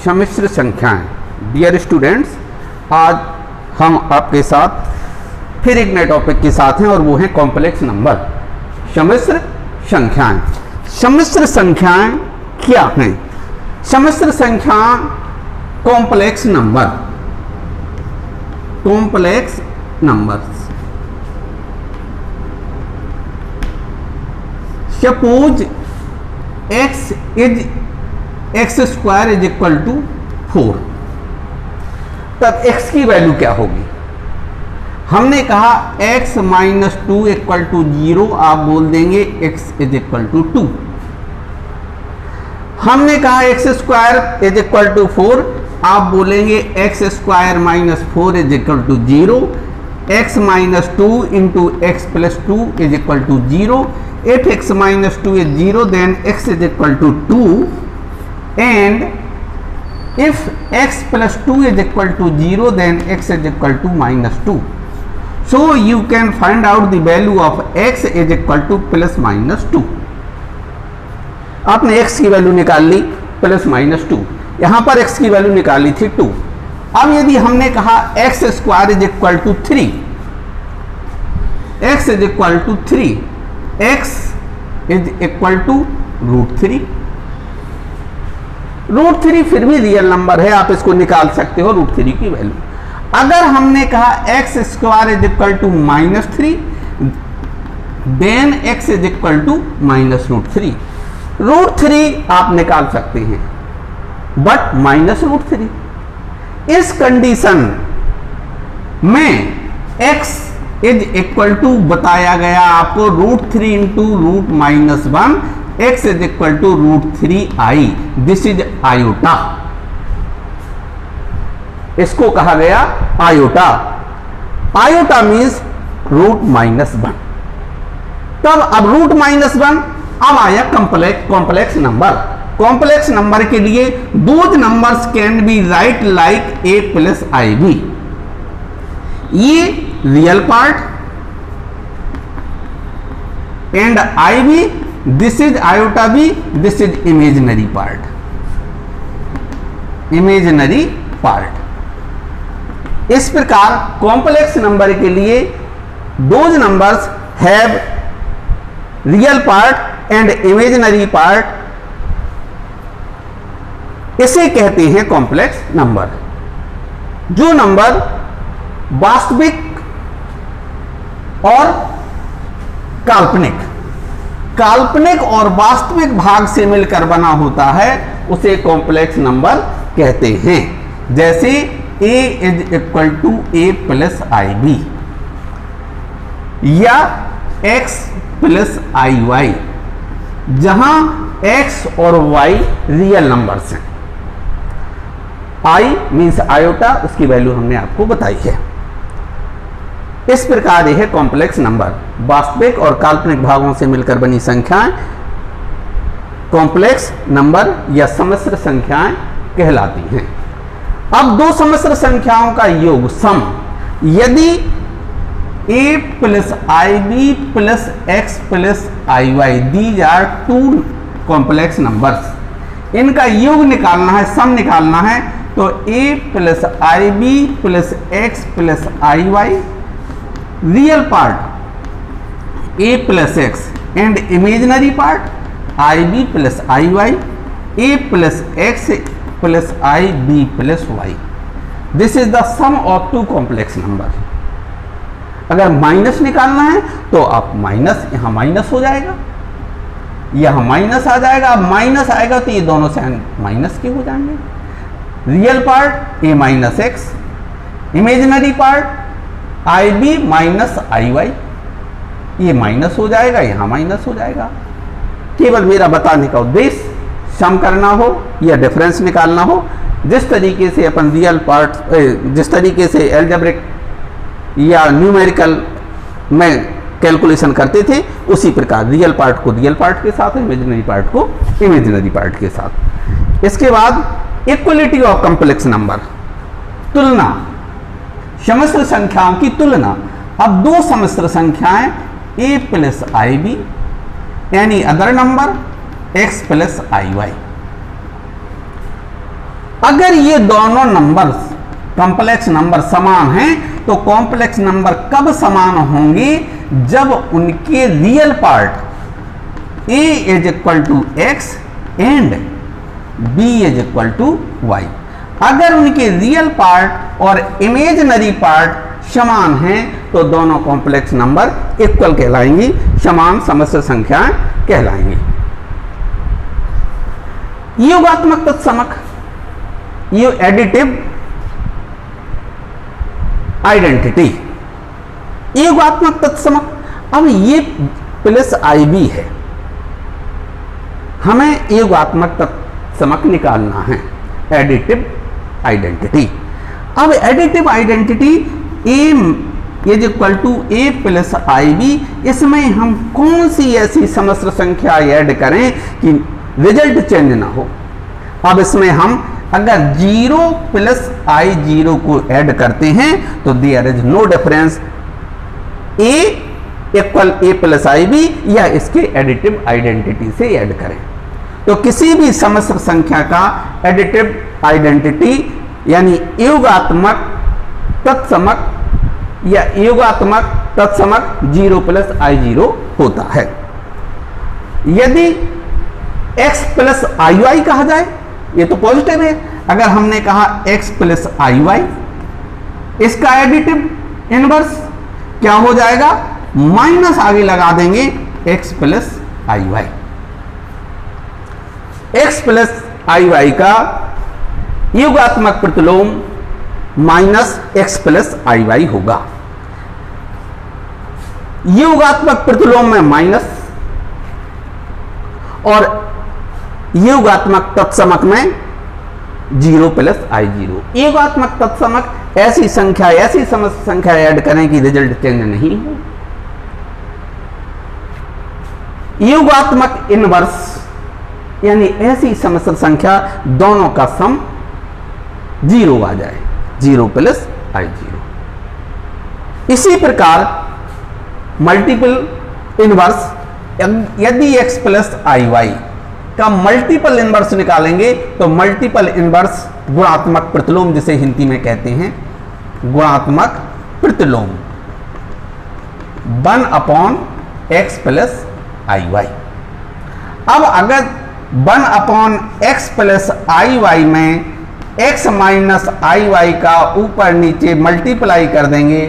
सम्मिश्र संख्याएं। Dear students, आज हम आपके साथ फिर एक नए टॉपिक के साथ हैं और वो है कॉम्प्लेक्स नंबर, सम्मिश्र संख्याएं। सम्मिश्र संख्याएं क्या हैं? सम्मिश्र संख्या complex number, complex numbers. Suppose x is x square is equal to 4, तब x की वैल्यू क्या होगी? हमने कहा x माइनस 2 इक्वल टू 0, आप बोल देंगे x इज इक्वल टू 2। हमने कहा x square is equal to 4, आप बोलेंगे x square minus 4 is equal to 0। x minus 2 into x plus 2 is equal to 0। If x minus 2 is 0, then x is equal to 2, and if x plus 2 is equal to 0, then x is equal to minus 2. So you can find out the value of x is equal to plus minus 2. आपने x की value निकाल ली plus minus 2, यहाँ पर x की value निकाली थी 2। अब यदि हमने कहा x square is equal to 3, x is equal to 3, x is equal to √3। √3 फिर भी रियल नंबर है, आप इसको निकाल सकते हो √3 की वैल्यू। अगर हमने कहा x square is equal to -3, then x is equal to -√3। √3 आप निकाल सकते हैं, बट -√3। इस कंडीशन में x इज इक्वल टू बताया गया आपको √3 into √-1, x is equal to √3i। This is iota, इसको कहा गया आयोटा। Iota means √-1। तब अब √-1 अब आया कॉम्प्लेक्स नंबर। कॉम्प्लेक्स नंबर के लिए both numbers can be right like a plus ib। ये real part and ib, this is iota b, this is imaginary part, imaginary part. इस प्रकार कॉम्प्लेक्स नंबर के लिए those numbers have real part and imaginary part, इसे कहते हैं complex number. जो number वास्तविक और काल्पनिक और वास्तविक भाग से मिलकर बना होता है उसे कॉम्प्लेक्स नंबर कहते हैं। जैसे a is equal to a plus ib या x प्लस iy, जहां x और y रियल नंबर्स हैं। i मीन्स आयोटा, उसकी वैल्यू हमने आपको बताई है। इस प्रकार यह कॉम्प्लेक्स नंबर, वास्तविक और काल्पनिक भागों से मिलकर बनी संख्याएं कॉम्प्लेक्स नंबर या सम्मिश्र संख्याएं कहलाती हैं। अब दो सम्मिश्र संख्याओं का योग सम, यदि a plus ib plus x plus iy, these are two complex numbers, इनका योग निकालना है, सम निकालना है, तो a plus ib plus x plus iy, real part a plus x and imaginary part ib plus iy, a plus x plus ib plus y। This is the sum of two complex number. अगर minus निकालना है तो आप minus, यहां minus हो जाएगा, यहां minus आ जाएगा। अब माइनस आएगा तो ये दोनों साइन माइनस के हो जाएंगे। Real part a minus x, imaginary part ib minus iy, ये माइनस हो जाएगा, यहां माइनस हो जाएगा। केवल मेरा बताने का उद्देश्य सम करना हो या डिफरेंस निकालना हो, जिस तरीके से अपन रियल पार्ट, जिस तरीके से एल्जेब्रिक या न्यूमेरिकल में कैलकुलेशन करते थे, उसी प्रकार रियल पार्ट को रियल पार्ट के साथ, इमेजिनरी पार्ट को इमेजिनरी पार्ट के साथ। इसके बाद इक्वलिटी ऑफ कॉम्प्लेक्स नंबर, तुलना, सम्मिश्र संख्याओं की तुलना। अब दो सम्मिश्र संख्याएं a plus ib any other number x plus iy, अगर ये दोनों नंबर्स कॉम्प्लेक्स नंबर समान हैं, तो कॉम्प्लेक्स नंबर कब समान होंगे? जब उनके real part a is equal to x and b is equal to y. अगर उनके रियल पार्ट और इमेजिनरी पार्ट समान हैं, तो दोनों कॉम्प्लेक्स नंबर इक्वल कहलाएंगी, समान समस्या संख्याएं कहलाएंगी। योगात्मक तत्समक, ये एडिटिव आइडेंटिटी, योगात्मक तत्समक। अब ये प्लस आई बी है, हमें योगात्मक तत्समक निकालना है, एडिटिव आइडेंटिटी। अब additive identity a is equal to a plus i b, इसमें हम कौन सी ऐसी समस्या संख्या ऐड करें कि रिजल्ट चेंज ना हो। अब इसमें हम अगर 0 प्लस आई 0 को ऐड करते हैं तो there is no difference, a equal a plus i b, या इसके एडिटिव आइडेंटिटी से ऐड करें। तो किसी भी समस्या संख्या का एडिटिव आइडेंटिटी यानी योगात्मक तत्समक या योगात्मक तत्समक 0 प्लस आई 0 होता है। यदि x प्लस आई वाई कहा जाए, ये तो पॉजिटिव है। अगर हमने कहा x प्लस आई वाई, इसका एडिटिव इनवर्स क्या हो जाएगा? माइनस आगे लगा देंगे x plus i Y. x plus i Y का योगात्मक प्रतिलोम minus x plus i Y होगा। योगात्मक प्रतिलोम में माइनस और योगात्मक तत्समक में 0 प्लस आई 0। योगात्मक तत्समक ऐसी संख्या, ऐसी समस्या संख्या ऐड करें कि रिजल्ट चेंज नहीं हो। योगात्मक इनवर्स यानी ऐसी समस्या संख्या दोनों का सम 0 आ जाए, 0 प्लस आई 0। इसी प्रकार मल्टीपल इनवर्स, यदि x प्लस आई वाई का मल्टीपल इनवर्स निकालेंगे तो मल्टीपल इनवर्स गुणात्मक प्रतिलोम, जिसे हिंदी में कहते हैं गुणात्मक प्रतिलोम, 1 upon x plus i Y. अब अगर 1 upon x plus i Y में x माइनस आई वाई का ऊपर नीचे मल्टीप्लाई कर देंगे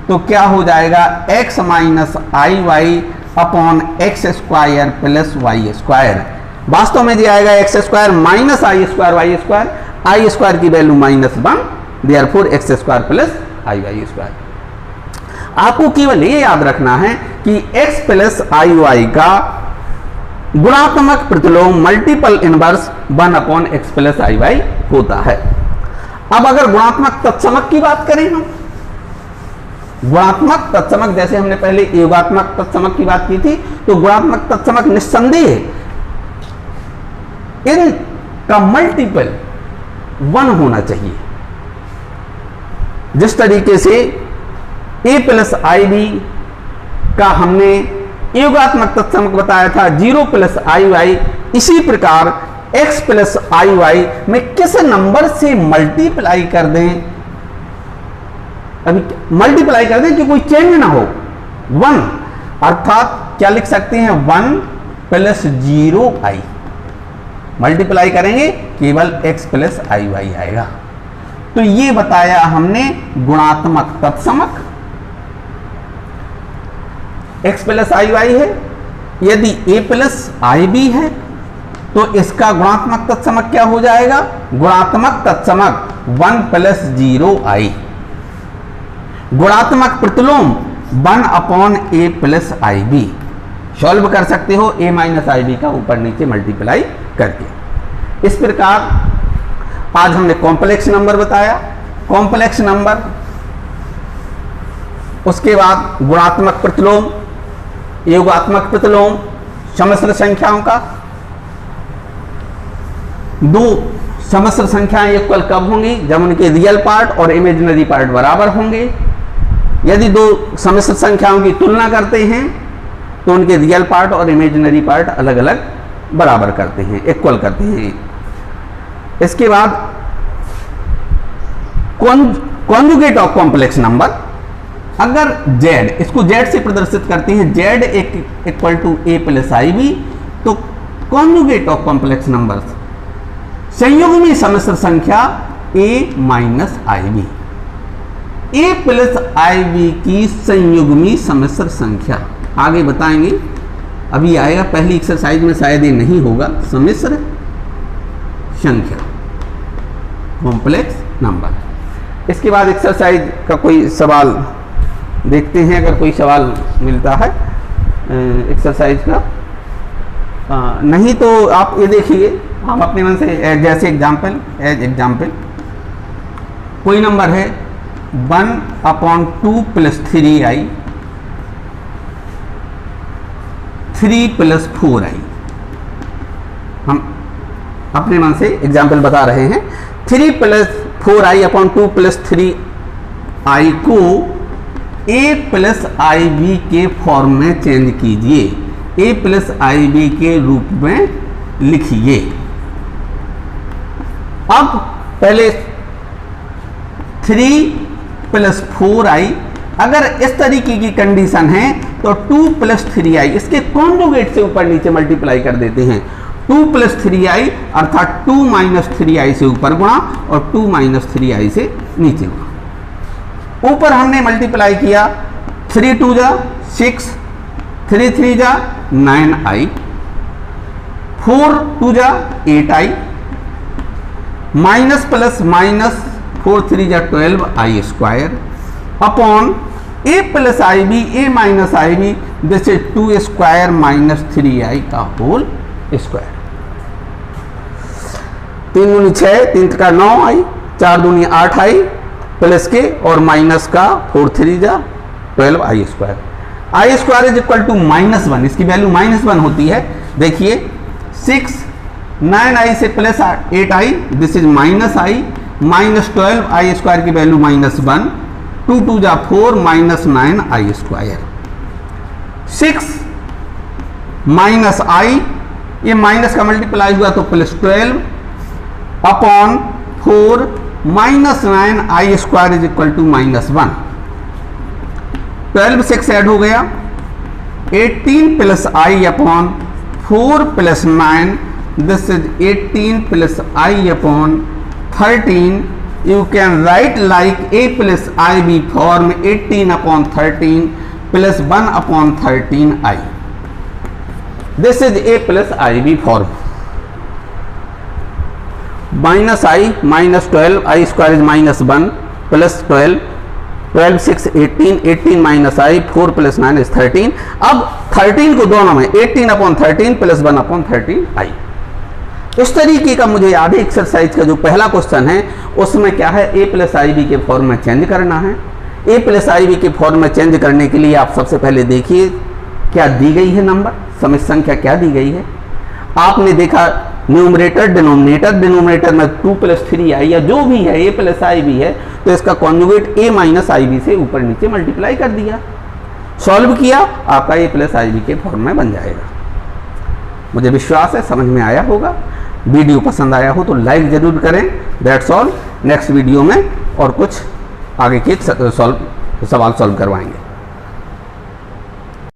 तो क्या हो जाएगा? x minus i y upon x square plus y square. वास्तव में दिया आएगा x square minus i square y square, i square की value -1, therefore x square plus i y square. आपको केवल ये याद रखना है कि x प्लस आई वाई का गुणात्मक प्रतिलोम multiple inverse 1 upon x plus i y होता है। अब अगर गुणात्मक तत्समक की बात करें, हम गुणात्मक तत्समक, जैसे हमने पहले योगात्मक तत्समक की बात की थी, तो गुणात्मक तत्समक निस्संदेह इनका मल्टीपल 1 होना चाहिए। जिस तरीके से a प्लस आई बी का हमने योगात्मक तत्समक बताया था 0 प्लस आई वाई, इसी प्रकार x प्लस आई वाई में किस नंबर से मल्टीप्लाई कर दें, अभी मल्टीप्लाई कर दें कि कोई चेंज ना हो, 1, अर्थात क्या लिख सकते हैं? 1 प्लस 0 आई। मल्टीप्लाई करेंगे केवल x प्लस आई वाई आएगा। तो ये बताया हमने गुणात्मक तत्समक x प्लस आई वाई है। यदि a प्लस आई बी है तो इसका गुणात्मक तत्समक क्या हो जाएगा? गुणात्मक तत्समक 1 प्लस 0 आई। गुणात्मक प्रतिलोम 1 upon a plus i b. Solve कर सकते हो a माइनस आई बी का ऊपर नीचे मल्टीप्लाई करके। इस प्रकार आज हमने कॉम्प्लेक्स नंबर बताया, कॉम्प्लेक्स नंबर, उसके बाद गुणात्मक प्रतिलोम, योगात्मक प्रतिलोम, समस्या संख्याओं का। 2 समस्या संख्याएं इक्वल कब होंगी? जब उनके रियल पार्ट और इमेजिनरी पार्ट बराबर होंगे। यदि 2 समस्या संख्याओं की तुलना करते हैं तो उनके रियल पार्ट और इमेजिनरी पार्ट अलग अलग बराबर करते हैं, इक्वल करते हैं। इसके बाद कॉन्जुगेट ऑफ कॉम्प्लेक्स नंबर, अगर z, इसको z से प्रदर्शित करते हैं, z equal to a plus i b, तो कॉन्जुगेट ऑफ कॉम्प्लेक्स नंबर संयुग्मी सम्मिश्र संख्या a minus i b, a plus i b की संयुग्मी सम्मिश्र संख्या आगे बताएंगे, अभी आएगा, पहली एक्सरसाइज में शायद ये नहीं होगा। सम्मिश्र संख्या कॉम्प्लेक्स नंबर। इसके बाद एक्सरसाइज का कोई सवाल देखते हैं, अगर कोई सवाल मिलता है एक्सरसाइज का, नहीं तो आप ये देखिए, हम अपने मन से जैसे एग्जाम्पल, एज एग्जाम्पल कोई नंबर है 1/2 + 3i 3 + 4i, हम अपने मन से एग्जाम्पल बता रहे हैं। 3 + 4i/2 + 3i को a प्लस आई बी के फॉर्म में चेंज कीजिए, a प्लस आई बी के रूप में लिखिए। अब पहले 3 + 4i, अगर इस तरीके की कंडीशन है तो 2 + 3i, इसके कॉन्जुगेट से ऊपर नीचे मल्टीप्लाई कर देते हैं। 2 + 3i अर्थात 2 - 3i से ऊपर गुणा और 2 - 3i से नीचे गुणा। ऊपर हमने मल्टीप्लाई किया, 3 × 2 = 6, 3 × 3 = 9i, 4 × 2 = 8i, minus plus minus 4 × 3 = 12i² upon a plus i b, a minus i b, this is 2² - 3i का होल स्क्वायर। 3 दूनी 6, 3 का 9i, 4 दूनी 8i प्लस के और माइनस का 4 × 3 = 12i²। i² is equal to -1, इसकी वैल्यू -1 होती है। देखिए 6, 9i से plus 8i, this is -i, -12i² की वैल्यू -1, 2 × 2 = 4, -9i²। 6 - i, ये माइनस का मल्टीप्लाई हुआ तो +12 upon 4 -9i² is equal to -1। 12 6 add हो गया, 18 + i upon 4 + 9, this is 18 + i upon 13। You can write like a plus ib form 18/13 plus 1/13i. This is a plus ib form. -i -12 i² is -1 plus 12, 12 6 18, 18 - i, 4 + 9 is 13। अब 13 को दोनों में 18/13 plus 1/13i। इस तरीके का मुझे आधे एक्सरसाइज का जो पहला क्वेश्चन है उसमें क्या है, a प्लस आई बी के फॉर्म में चेंज करना है। a प्लस आई बी के फॉर्म में चेंज करने के लिए आप सबसे पहले देखिए क्या दी गई है, नंबर सम्मिश्र संख्या क्या दी गई है। आपने देखा न्यूमरेटर डिनोमिनेटर में 2 + 3i या जो भी है a प्लस आई बी है, तो इसका conjugate a minus i b से ऊपर नीचे मल्टीप्लाई कर दिया, सॉल्व किया, आपका a प्लस आई बी के फॉर्म में बन जाएगा। मुझे विश्वास है समझ में आया होगा। वीडियो पसंद आया हो तो लाइक जरूर करें। That's all. नेक्स्ट वीडियो में और कुछ आगे के सवाल सॉल्व करवाएंगे।